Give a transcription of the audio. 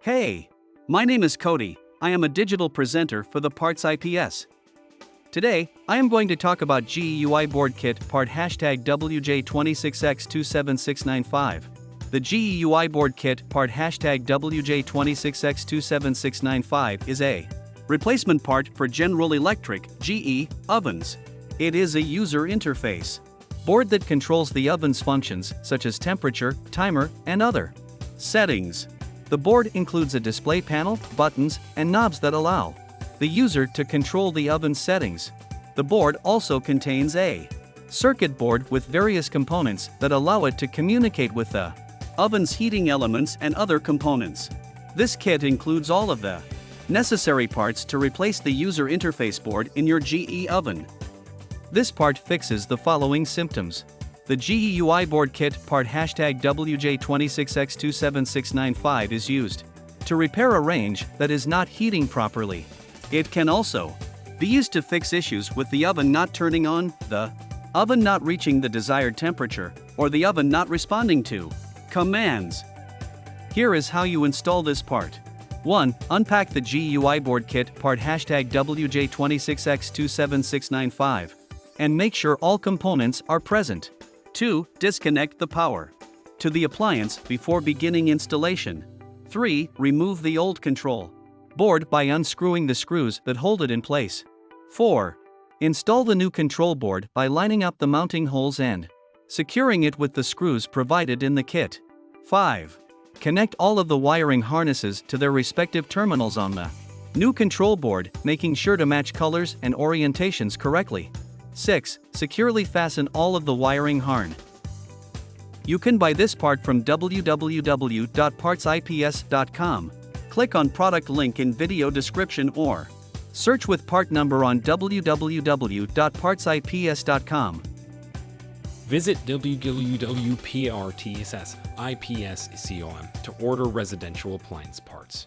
Hey, my name is Cody. I am a digital presenter for the PartsIPS. Today, I am going to talk about GUI board kit part #WJ26X27695. The GUI board kit part #WJ26X27695 is a replacement part for General Electric (GE) ovens. It is a user interface board that controls the oven's functions such as temperature, timer, and other settings. The board includes a display panel, buttons, and knobs that allow the user to control the oven's settings. The board also contains a circuit board with various components that allow it to communicate with the oven's heating elements and other components. This kit includes all of the necessary parts to replace the user interface board in your GE oven. This part fixes the following symptoms. The GUI board kit part #WJ26X27695 is used to repair a range that is not heating properly. It can also be used to fix issues with the oven not turning on, the oven not reaching the desired temperature, or the oven not responding to commands. Here is how you install this part. 1. Unpack the GUI board kit part #WJ26X27695 and make sure all components are present. 2. Disconnect the power to the appliance before beginning installation. 3. Remove the old control board by unscrewing the screws that hold it in place. 4. Install the new control board by lining up the mounting holes and securing it with the screws provided in the kit. 5. Connect all of the wiring harnesses to their respective terminals on the new control board, making sure to match colors and orientations correctly. 6. Securely fasten all of the wiring harness. You can buy this part from www.PartsIPS.com. Click on product link in video description or search with part number on www.PartsIPS.com. Visit www.PartsIPS.com to order residential appliance parts.